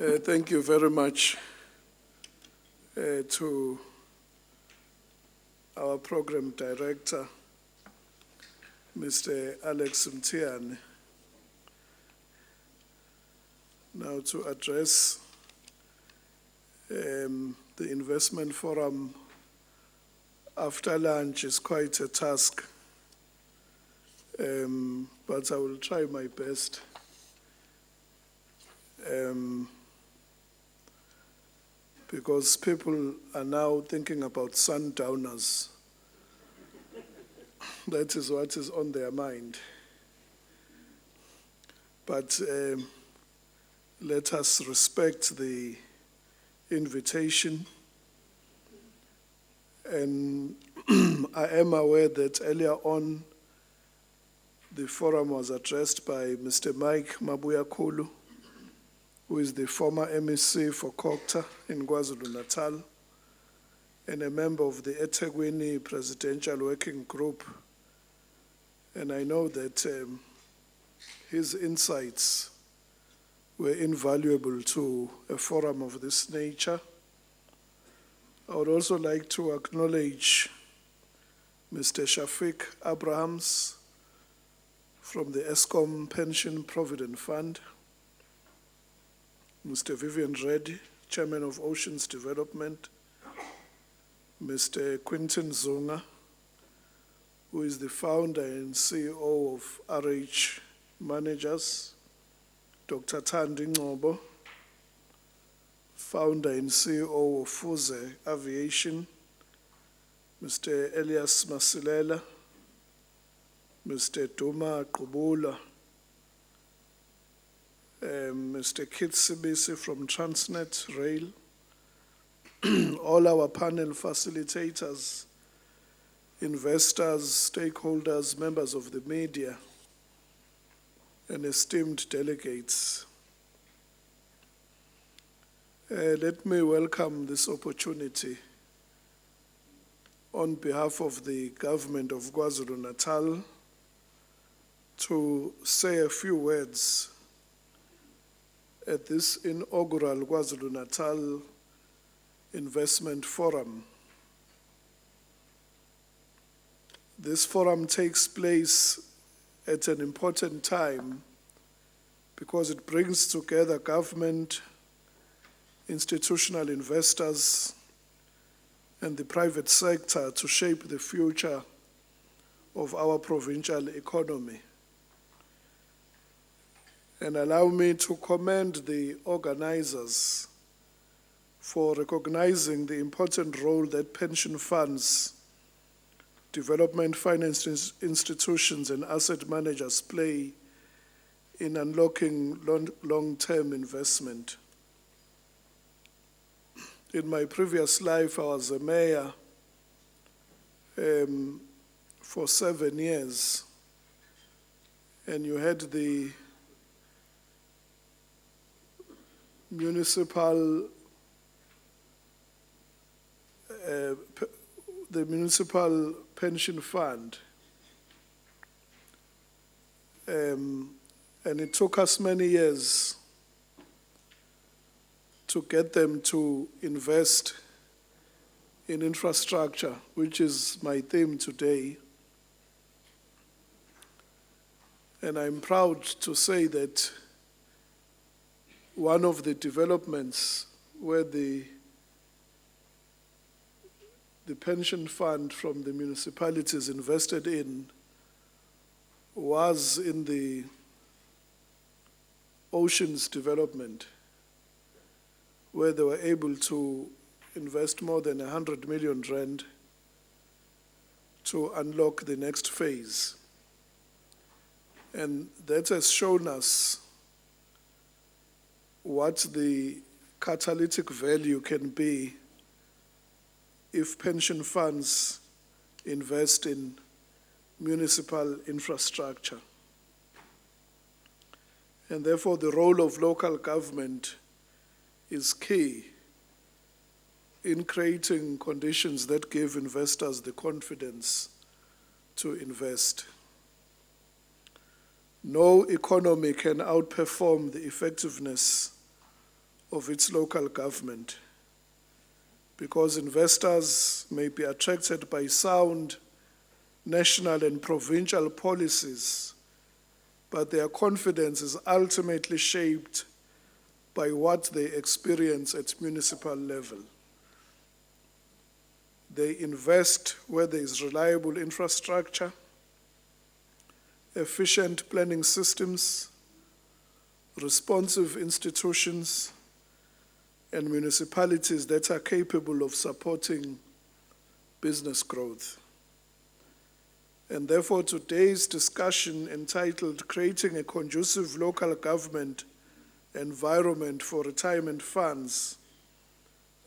Thank you very much to our program director, Mr. Alex Mtiani, now to address the investment forum after lunch is quite a task, but I will try my best. Because people are now thinking about sundowners. That is what is on their mind. But let us respect the invitation. And I am aware that earlier on, the forum was addressed by Mr. Mike Mabuya-Kulu, who is the former MEC for Cocta in KwaZulu-Natal and a member of the eThekwini Presidential Working Group. And I know that his insights were invaluable to a forum of this nature. I would also like to acknowledge Mr. Shafiq Abrahams from the Eskom Pension Provident Fund, Mr. Vivian Reddy, Chairman of Oceans Development, Mr. Quinton Zunga, who is the founder and CEO of RH Managers, Dr. Thandi Ngcobo, founder and CEO of Fuze Aviation, Mr. Elias Masilela, Mr. Duma Qubula, Mr. Kit Sibisi from Transnet Rail, all our panel facilitators, investors, stakeholders, members of the media, and esteemed delegates. Let me welcome this opportunity on behalf of the government of KwaZulu-Natal to say a few words at this inaugural KwaZulu-Natal Investment Forum. This forum takes place at an important time because it brings together government, institutional investors, and the private sector to shape the future of our provincial economy. And allow me to commend the organizers for recognizing the important role that pension funds, development finance institutions, and asset managers play in unlocking long-term investment. In my previous life, I was a mayor for 7 years, and you had the municipal pension fund, and it took us many years to get them to invest in infrastructure, which is my theme today. And I'm proud to say that one of the developments where the pension fund from the municipalities invested in was in the oceans development, where they were able to invest more than 100 million rand to unlock the next phase. And that has shown us what the catalytic value can be if pension funds invest in municipal infrastructure. And therefore, the role of local government is key in creating conditions that give investors the confidence to invest. No economy can outperform the effectiveness of its local government, because investors may be attracted by sound national and provincial policies, but their confidence is ultimately shaped by what they experience at municipal level. They invest where there is reliable infrastructure, efficient planning systems, responsive institutions, and municipalities that are capable of supporting business growth. And therefore, today's discussion, entitled Creating a Conducive Local Government Environment for Retirement Funds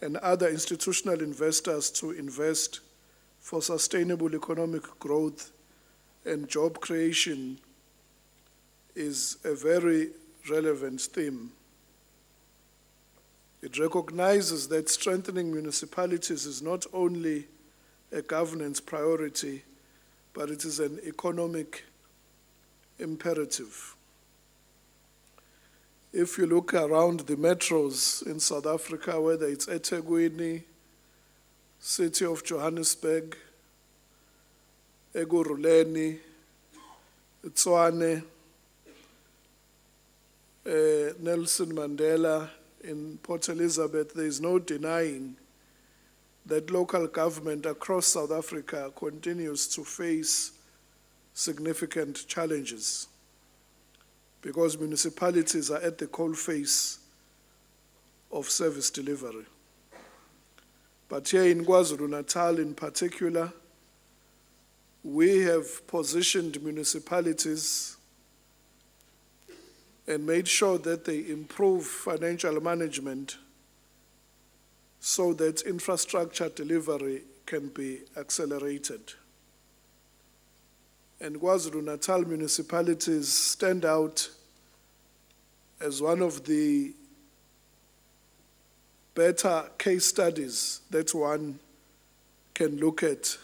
and Other Institutional Investors to Invest for Sustainable Economic Growth and Job Creation, is a very relevant theme. It recognizes that strengthening municipalities is not only a governance priority, but it is an economic imperative. If you look around the metros in South Africa, whether it's eThekwini, City of Johannesburg, Ekurhuleni, Tshwane, Nelson Mandela, in Port Elizabeth, there is no denying that local government across South Africa continues to face significant challenges, because municipalities are at the coalface of service delivery. But here in KwaZulu-Natal in particular, we have positioned municipalities and made sure that they improve financial management so that infrastructure delivery can be accelerated. And KwaZulu-Natal municipalities stand out as one of the better case studies that one can look at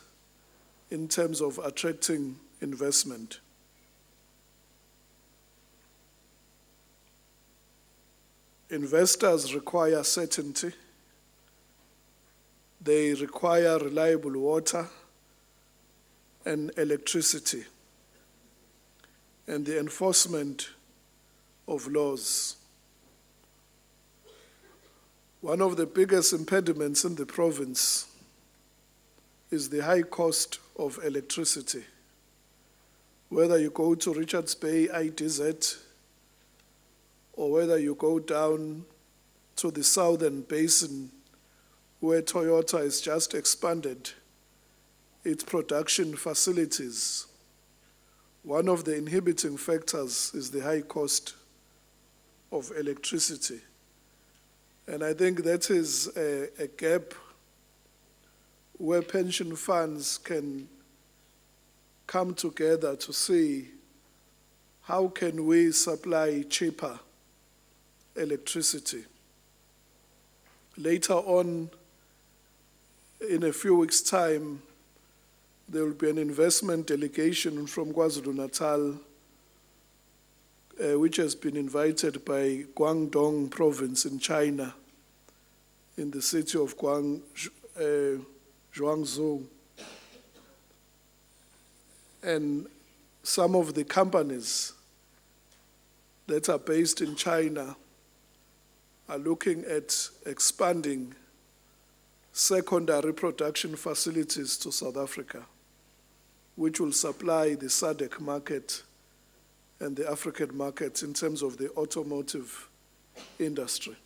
in terms of attracting investment. Investors require certainty. They require reliable water and electricity, and the enforcement of laws. One of the biggest impediments in the province is the high cost of electricity. Whether you go to Richards Bay, IDZ, or whether you go down to the southern basin where Toyota has just expanded its production facilities, one of the inhibiting factors is the high cost of electricity. And I think that is a gap where pension funds can come together to see how can we supply cheaper electricity. Later on, in a few weeks' time, there will be an investment delegation from KwaZulu-Natal, which has been invited by Guangdong province in China, in the city of Zhuangzhou. And some of the companies that are based in China are looking at expanding secondary production facilities to South Africa, which will supply the SADC market and the African markets in terms of the automotive industry.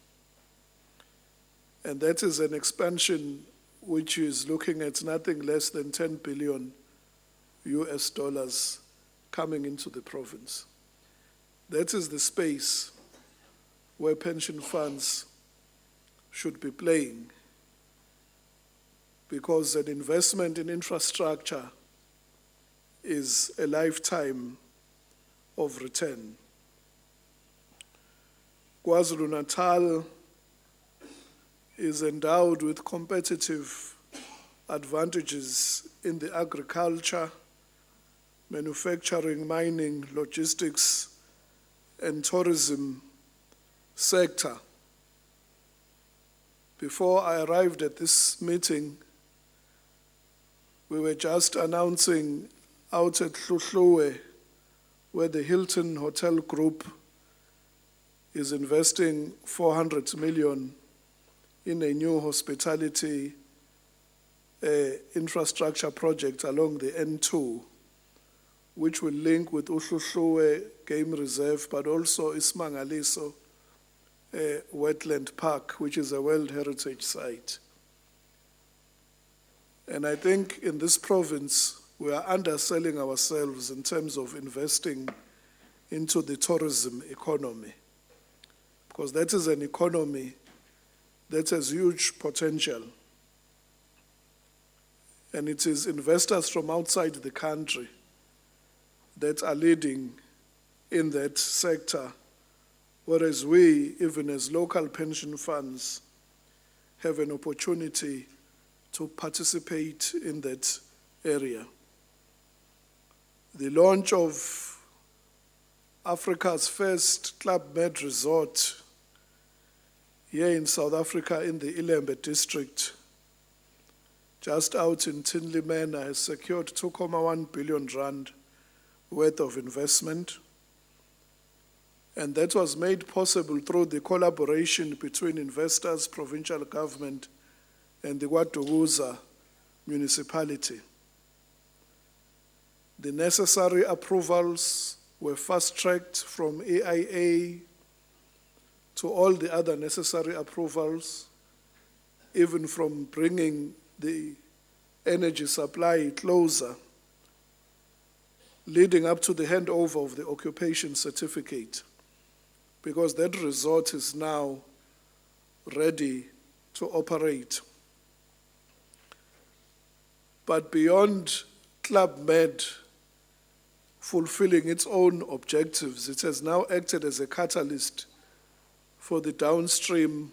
And that is an expansion which is looking at nothing less than $10 billion coming into the province. That is the space where pension funds should be playing, because an investment in infrastructure is a lifetime of return. KwaZulu-Natal is endowed with competitive advantages in the agriculture, manufacturing, mining, logistics, and tourism sector. Before I arrived at this meeting, we were just announcing out at Thulasizwe, where the Hilton Hotel Group is investing 400 million in a new hospitality infrastructure project along the N2, which will link with Thulasizwe Game Reserve, but also Ismangaliso Wetland Park, which is a World Heritage Site. And I think in this province, we are underselling ourselves in terms of investing into the tourism economy, because that is an economy that has huge potential. And it is investors from outside the country that are leading in that sector, whereas we, even as local pension funds, have an opportunity to participate in that area. The launch of Africa's first Club Med resort here in South Africa in the Ilembe district, just out in Tinley Manor, has secured 2.1 billion rand worth of investment. And that was made possible through the collaboration between investors, provincial government, and the KwaDukuza municipality. The necessary approvals were fast-tracked from AIA to all the other necessary approvals, even from bringing the energy supply closer, leading up to the handover of the occupation certificate, because that resort is now ready to operate. But beyond Club Med fulfilling its own objectives, it has now acted as a catalyst for the downstream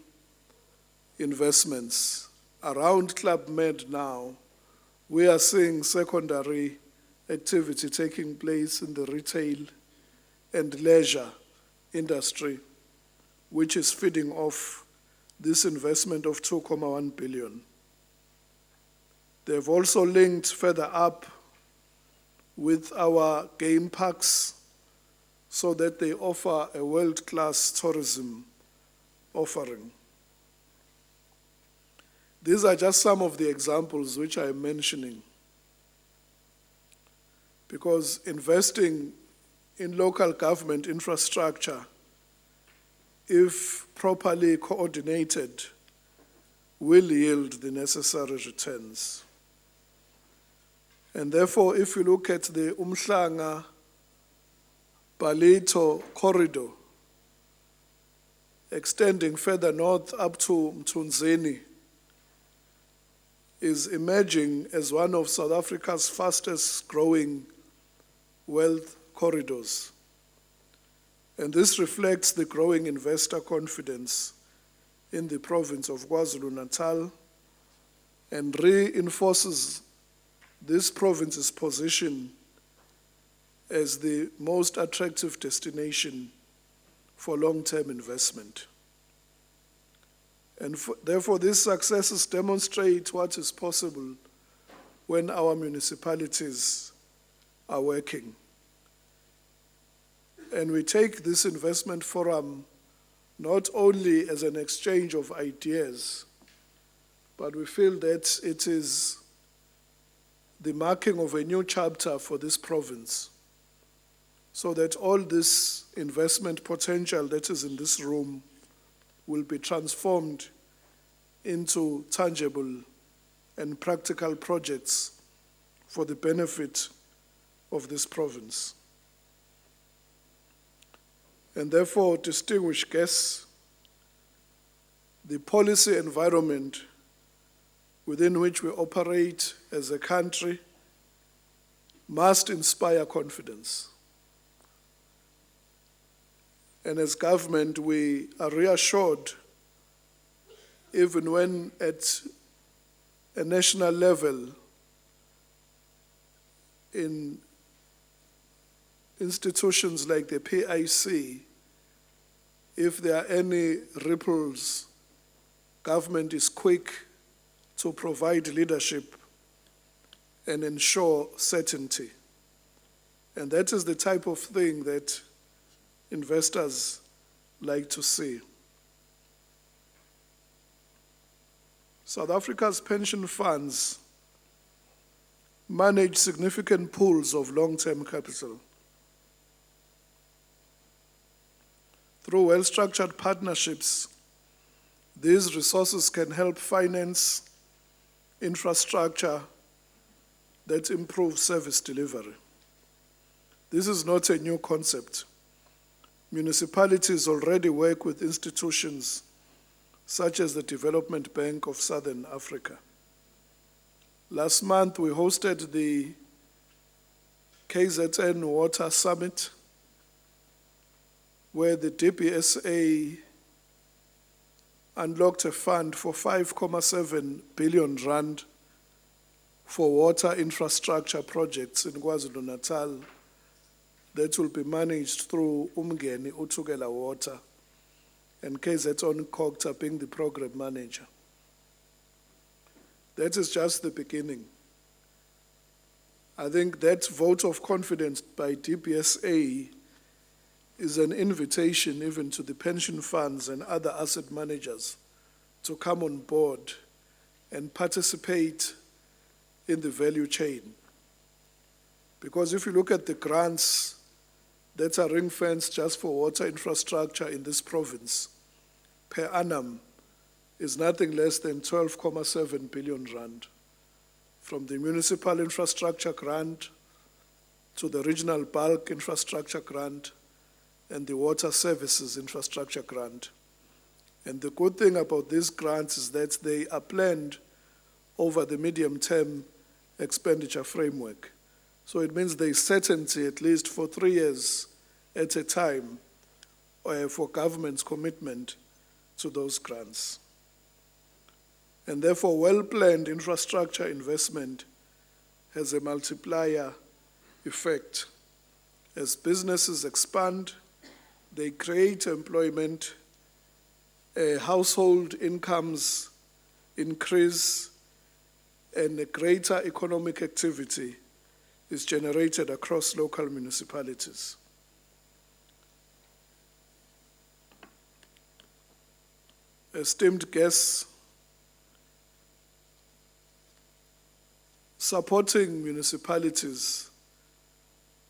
investments. Around Club Med now, we are seeing secondary activity taking place in the retail and leisure industry, which is feeding off this investment of 2.1 billion. They've also linked further up with our game parks so that they offer a world-class tourism offering. These are just some of the examples which I am mentioning, because investing in local government infrastructure, if properly coordinated, will yield the necessary returns. And therefore, if you look at the Umhlanga Balito corridor, extending further north up to Mthunzini, is emerging as one of South Africa's fastest growing wealth corridors. And this reflects the growing investor confidence in the province of KwaZulu-Natal and reinforces this province's position as the most attractive destination for long-term investment. And therefore, these successes demonstrate what is possible when our municipalities are working. And we take this investment forum not only as an exchange of ideas, but we feel that it is the marking of a new chapter for this province, so that all this investment potential that is in this room will be transformed into tangible and practical projects for the benefit of this province. And therefore, distinguished guests, the policy environment within which we operate as a country must inspire confidence. And as government, we are reassured, even when at a national level, in institutions like the PIC, if there are any ripples government is quick to provide leadership and ensure certainty. And that is the type of thing that investors like to see. South Africa's pension funds manage significant pools of long-term capital. Through well-structured partnerships, these resources can help finance infrastructure that improves service delivery. This is not a new concept. Municipalities already work with institutions such as the Development Bank of Southern Africa. Last month, we hosted the KZN Water Summit, where the DBSA unlocked a fund for 5.7 billion rand for water infrastructure projects in KwaZulu-Natal that will be managed through Umngeni Uthukela Water and KZN Cogta being the program manager. That is just the beginning. I think that vote of confidence by DBSA is an invitation even to the pension funds and other asset managers to come on board and participate in the value chain. Because if you look at the grants that are ring-fenced just for water infrastructure in this province, per annum is nothing less than 12.7 billion rand, from the municipal infrastructure grant to the regional bulk infrastructure grant and the water services infrastructure grant. And the good thing about these grants is that they are planned over the medium-term expenditure framework. So it means there is certainty at least for 3 years at a time for government's commitment to those grants. And therefore, well-planned infrastructure investment has a multiplier effect. As businesses expand, they create employment, household incomes increase, and a greater economic activity is generated across local municipalities. Esteemed guests, supporting municipalities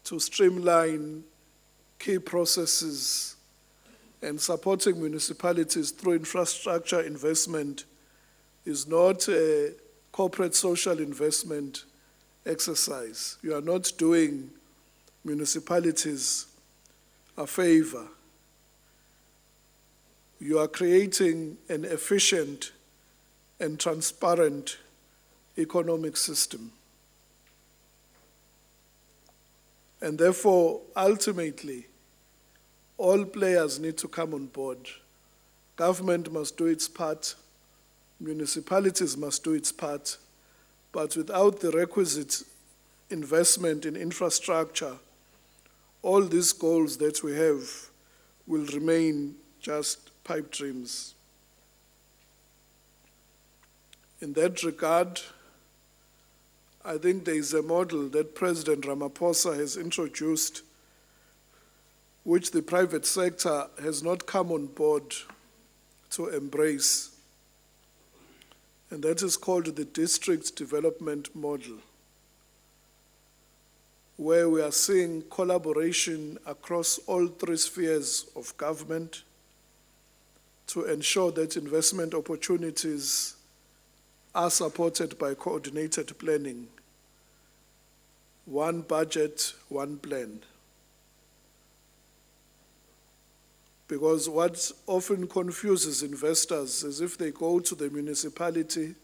to streamline key processes and supporting municipalities through infrastructure investment is not a corporate social investment exercise. You are not doing municipalities a favor. You are creating an efficient and transparent economic system. And therefore, ultimately, all players need to come on board. Government must do its part, municipalities must do its part, but without the requisite investment in infrastructure, all these goals that we have will remain just pipe dreams. In that regard, I think there is a model that President Ramaphosa has introduced, which the private sector has not come on board to embrace, and that is called the district development model, where we are seeing collaboration across all three spheres of government to ensure that investment opportunities are supported by coordinated planning. One budget, one plan. Because what often confuses investors is if they go to the municipality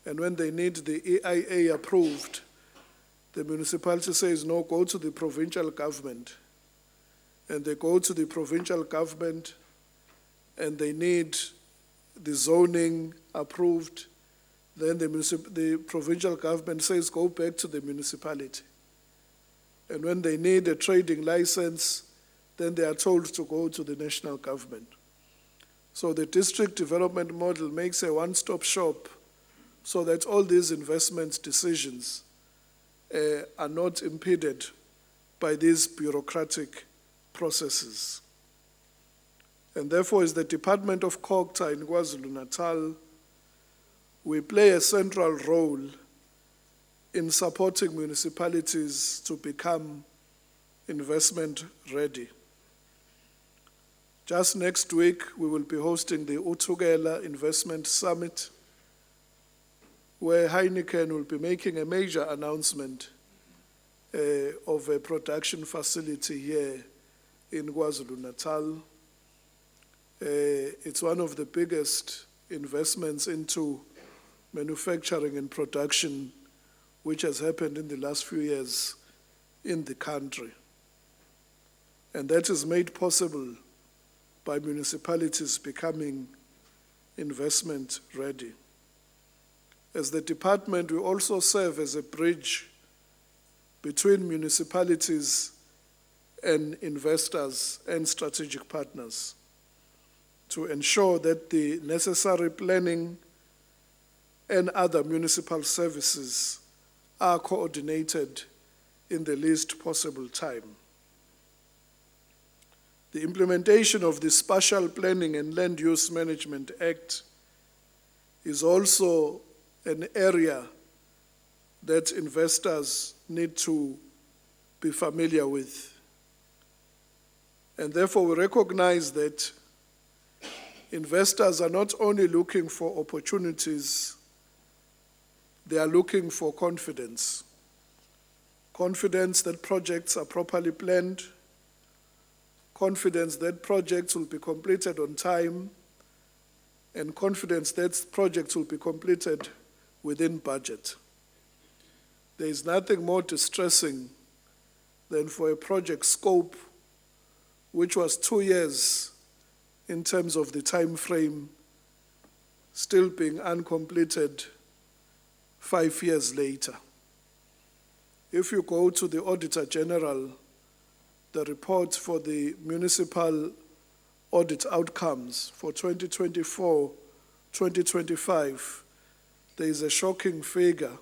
and when they need the EIA approved, the municipality says, no, go to the provincial government. And they go to the provincial government and they need the zoning approved. Then the provincial government says, go back to the municipality. And when they need a trading license, then they are told to go to the national government. So the district development model makes a one-stop shop so that all these investment decisions are not impeded by these bureaucratic processes. And therefore, as the Department of COGTA in KwaZulu-Natal, we play a central role in supporting municipalities to become investment ready. Just next week, we will be hosting the Uthukela Investment Summit, where Heineken will be making a major announcement of a production facility here in KwaZulu-Natal. It's one of the biggest investments into manufacturing and production which has happened in the last few years in the country. And that is made possible by municipalities becoming investment ready. As the department, we also serve as a bridge between municipalities and investors and strategic partners to ensure that the necessary planning and other municipal services are coordinated in the least possible time. The implementation of the Spatial Planning and Land Use Management Act is also an area that investors need to be familiar with. And therefore, we recognize that investors are not only looking for opportunities, they are looking for confidence. Confidence that projects are properly planned, confidence that projects will be completed on time, and confidence that projects will be completed within budget. There is nothing more distressing than for a project scope which was 2 years in terms of the time frame, still being uncompleted 5 years later. If you go to the Auditor General, the report for the municipal audit outcomes for 2024-2025, there is a shocking figure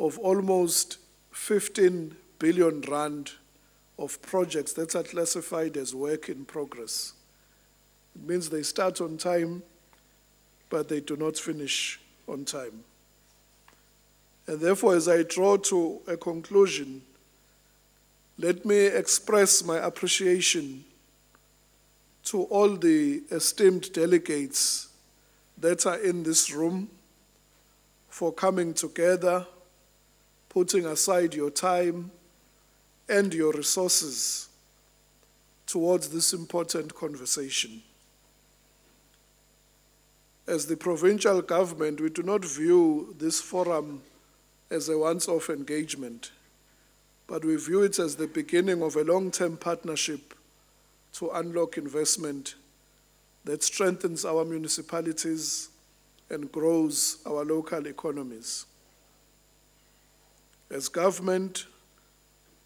of almost 15 billion rand of projects that are classified as work in progress. It means they start on time, but they do not finish on time. And therefore, as I draw to a conclusion, let me express my appreciation to all the esteemed delegates that are in this room for coming together, putting aside your time and your resources towards this important conversation. As the provincial government, we do not view this forum as a once-off engagement, but we view it as the beginning of a long-term partnership to unlock investment that strengthens our municipalities and grows our local economies. As government,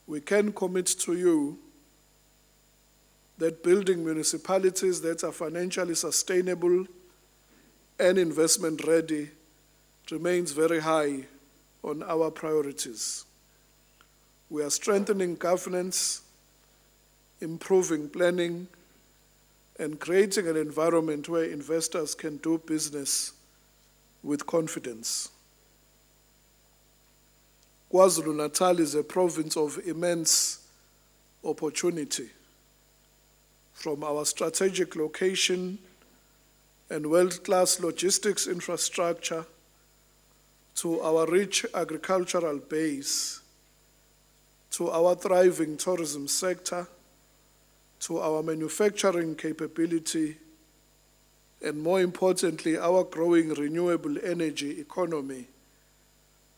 we can commit to you that building municipalities that are financially sustainable and investment ready remains very high on our priorities. We are strengthening governance, improving planning, and creating an environment where investors can do business with confidence. KwaZulu-Natal is a province of immense opportunity. From our strategic location and world-class logistics infrastructure to our rich agricultural base, to our thriving tourism sector, to our manufacturing capability, and more importantly, our growing renewable energy economy,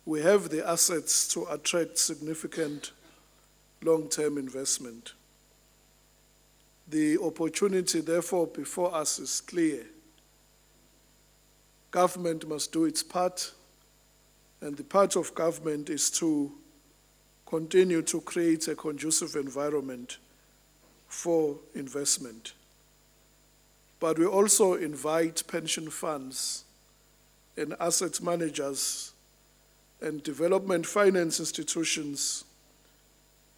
we have the assets to attract significant long-term investment. The opportunity, therefore, before us is clear. Government must do its part, and the part of government is to continue to create a conducive environment for investment. but we also invite pension funds and asset managers and development finance institutions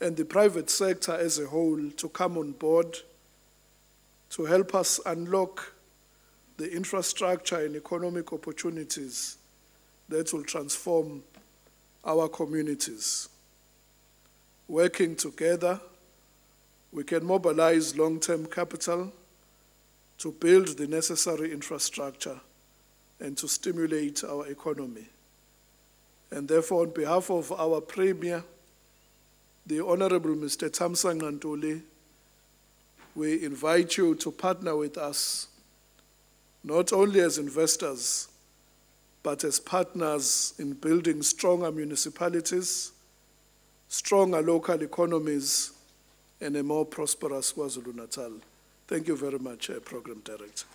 and the private sector as a whole to come on board to help us unlock the infrastructure and economic opportunities that will transform our communities. Working together, we can mobilize long-term capital to build the necessary infrastructure and to stimulate our economy. And therefore, on behalf of our Premier, the Honorable Mr. Thamsanqa Ntuli, we invite you to partner with us, not only as investors, but as partners in building stronger municipalities, stronger local economies, and a more prosperous KwaZulu-Natal. Thank you very much, Program Director.